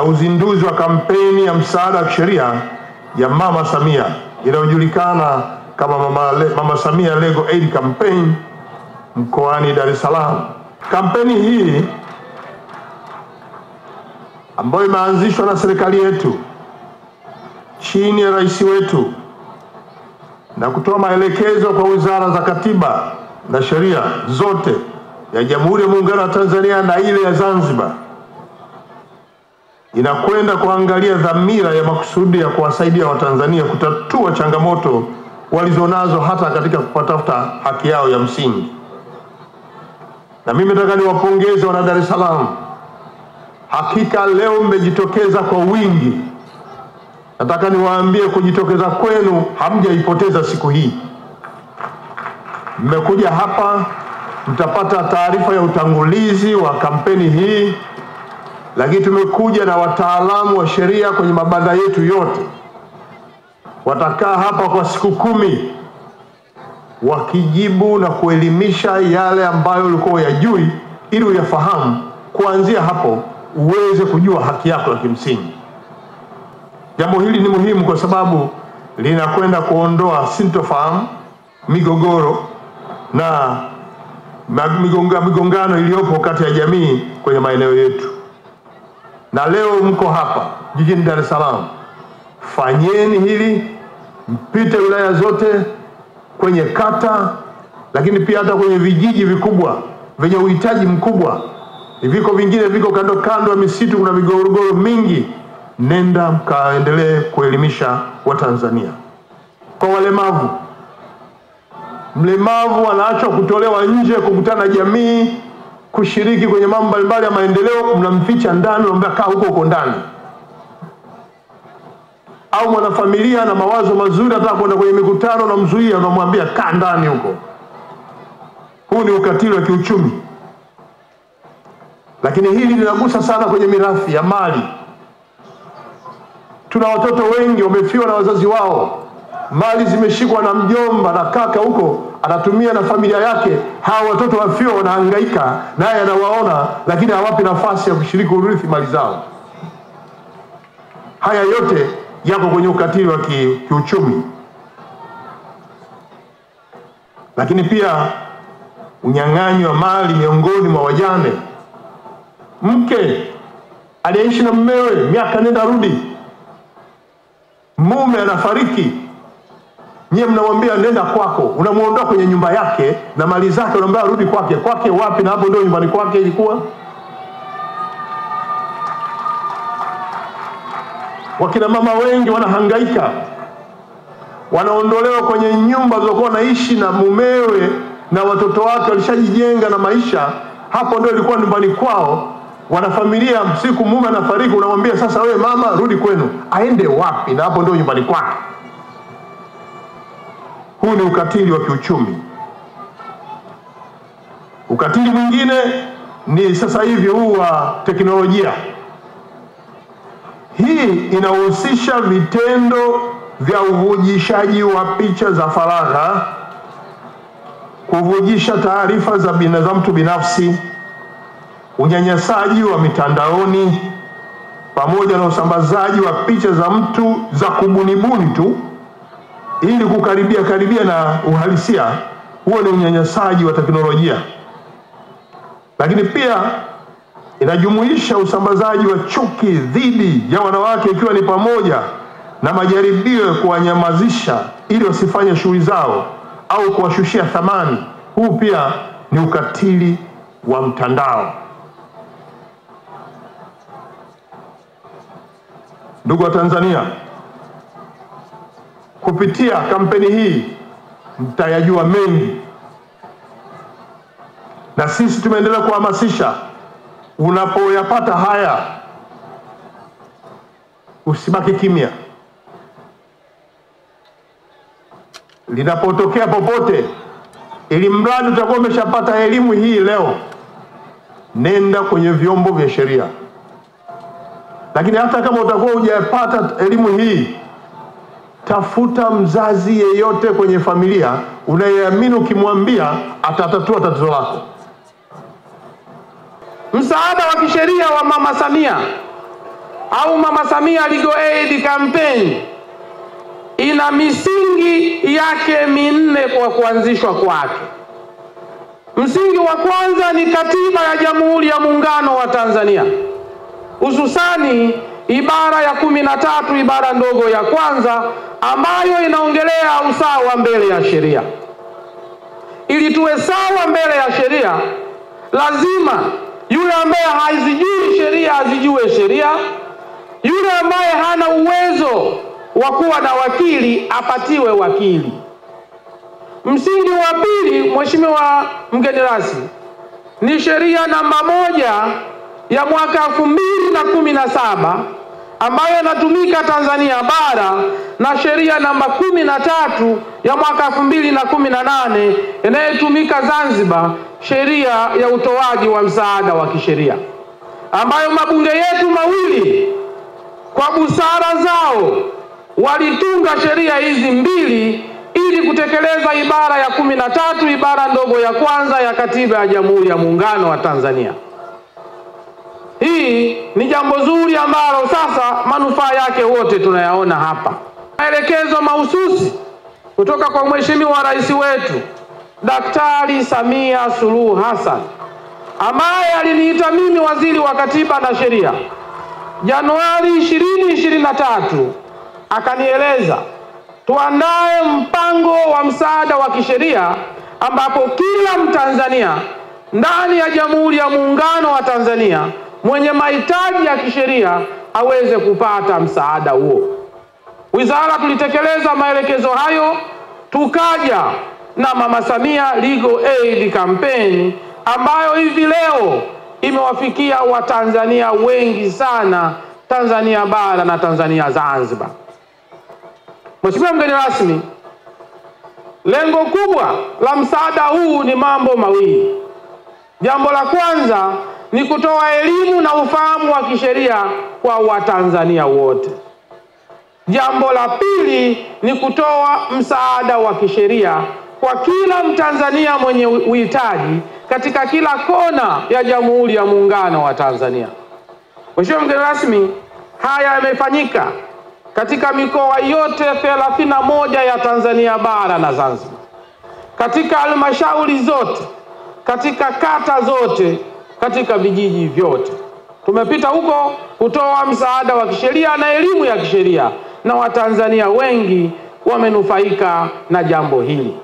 Uzinduzi wa kampeni ya msaada wa kisheria ya Mama Samia inayojulikana kama Mama Samia Legal Aid Campaign mkoani Dar es Salaam. Kampeni hii ambayo imeanzishwa na serikali yetu chini ya rais wetu na kutoa maelekezo kwa wizara za katiba na sheria zote ya Jamhuri ya Muungano wa Tanzania na ile ya Zanzibar, inakwenda kuangalia dhamira ya makusudi ya kuwasaidia Watanzania kutatua changamoto walizonazo hata katika kutafuta haki yao ya msingi. Na mimi nataka niwapongeze wana Dar es Salaam. Hakika leo mmejitokeza kwa wingi. Nataka niwaambie kujitokeza kwenu hamjaipoteza siku hii. Mmekuja hapa, mtapata taarifa ya utangulizi wa kampeni hii, lakini tumekuja na wataalamu wa sheria kwenye mabanda yetu yote. Watakaa hapa kwa siku 10 wakijibu na kuelimisha yale ambayo ulikuwa hujui ili uyafahamu, kuanzia hapo uweze kujua haki yako ya kimsingi. Jambo hili ni muhimu kwa sababu linakwenda kuondoa sintofahamu, migogoro na migongano iliyopo kati ya jamii kwenye maeneo yetu. Na leo mko hapa jijini Dar es Salaam. Fanyeni hili, mpite wilaya zote, kwenye kata, lakini pia hata kwenye vijiji vikubwa venye uhitaji mkubwa. Viko vingine viko kando kando ya misitu, kuna migogoro mingi. Nenda mkaendelee kuelimisha Watanzania. Kwa walemavu, mlemavu anaachwa kutolewa nje kukutana na jamii, kushiriki kwenye mambo mbalimbali ya maendeleo, mnamficha ndani, mnamwambia kaa huko ndani. Au mwanafamilia na mawazo mazuri hata kwenda kwenye mikutano na mzuia, unamwambia kaa ndani huko. Huu ni ukatili wa kiuchumi. Lakini hili linagusa sana kwenye mirathi ya mali. Tuna watoto wengi wamefiwa na wazazi wao. Mali zimeshikwa na mjomba na kaka huko, anatumia na familia yake. Hawa watoto wafiwa wanahangaika, naye anawaona, lakini hawapi nafasi ya kushiriki urithi mali zao. Haya yote yako kwenye ukatili wa kiuchumi. Lakini pia unyang'anyi wa mali miongoni mwa wajane. Mke aliyeishi na mumewe miaka nenda rudi, mume anafariki, nyie mnamwambia nenda kwako, unamuondoa kwenye nyumba yake na mali zake, unamwambia rudi kwake. Kwake wapi? Na hapo ndio nyumbani kwake ilikuwa. Wakina mama wengi wanahangaika, wanaondolewa kwenye nyumba zilizokuwa naishi na mumewe na watoto wake walishajijenga na maisha. Hapo ndio ilikuwa nyumbani kwao. Wanafamilia, siku mume anafariki, unamwambia sasa wewe mama rudi kwenu. Aende wapi? Na hapo ndio nyumbani kwake. Huu ni ukatili wa kiuchumi. Ukatili mwingine ni sasa hivi huu wa teknolojia. Hii inahusisha vitendo vya uvujishaji wa picha za faragha, kuvujisha taarifa za mtu binafsi, unyanyasaji wa mitandaoni, pamoja na usambazaji wa picha za mtu za kubunibuni tu ili kukaribia na uhalisia. Huo ni unyanyasaji wa teknolojia. Lakini pia inajumuisha usambazaji wa chuki dhidi ya wanawake, ikiwa ni pamoja na majaribio ya kuwanyamazisha ili wasifanye shughuli zao au kuwashushia thamani. Huu pia ni ukatili wa mtandao. Ndugu wa Tanzania, kupitia kampeni hii mtayajua mengi, na sisi tumeendelea kuhamasisha. Unapoyapata haya usibaki kimya. Linapotokea popote, ili mradi utakuwa umeshapata elimu hii leo, nenda kwenye vyombo vya sheria. Lakini hata kama utakuwa hujapata elimu hii, tafuta mzazi yeyote kwenye familia unayeamini ukimwambia atatatua tatizo lako. Msaada wa kisheria wa Mama Samia au Mama Samia Legal Aid Campaign ina misingi yake minne kwa kuanzishwa kwake. Msingi wa kwanza ni Katiba ya Jamhuri ya Muungano wa Tanzania, hususani ibara ya 13 ibara ndogo ya kwanza ambayo inaongelea usawa mbele ya sheria. Ili tuwe sawa mbele ya sheria, lazima yule ambaye hazijui sheria azijue sheria, yule ambaye hana uwezo wa kuwa na wakili apatiwe wakili. Msingi wa pili, Mheshimiwa mgeni rasmi, ni sheria namba 1 ya mwaka 2017 ambayo inatumika Tanzania bara na sheria namba 13 ya mwaka 2018 inayotumika Zanzibar, sheria ya utoaji wa msaada wa kisheria, ambayo mabunge yetu mawili kwa busara zao walitunga sheria hizi mbili ili kutekeleza ibara ya 13 ibara ndogo ya kwanza ya Katiba ya Jamhuri ya Muungano wa Tanzania. Hii ni jambo zuri ambalo sasa manufaa yake wote tunayaona hapa. Maelekezo mahususi kutoka kwa Mheshimiwa Rais wetu Daktari Samia Suluhu Hassan, ambaye aliniita mimi waziri wa Katiba na Sheria Januari 2023, akanieleza tuandae mpango wa msaada wa kisheria ambapo kila Mtanzania ndani ya Jamhuri ya Muungano wa Tanzania mwenye mahitaji ya kisheria aweze kupata msaada huo. Wizara tulitekeleza maelekezo hayo, tukaja na Mama Samia Legal Aid Campaign ambayo hivi leo imewafikia Watanzania wengi sana Tanzania bara na Tanzania Zanzibar. Mheshimiwa mgeni rasmi, lengo kubwa la msaada huu ni mambo mawili. Jambo la kwanza ni kutoa elimu na ufahamu wa kisheria kwa Watanzania wote. Jambo la pili ni kutoa msaada wa kisheria kwa kila Mtanzania mwenye uhitaji katika kila kona ya Jamhuri ya Muungano wa Tanzania. Mheshimiwa mgeni rasmi, haya yamefanyika katika mikoa yote 31 ya Tanzania bara na Zanzibar, katika halmashauri zote, katika kata zote, katika vijiji vyote. Tumepita huko kutoa msaada wa kisheria na elimu ya kisheria, na Watanzania wengi wamenufaika na jambo hili.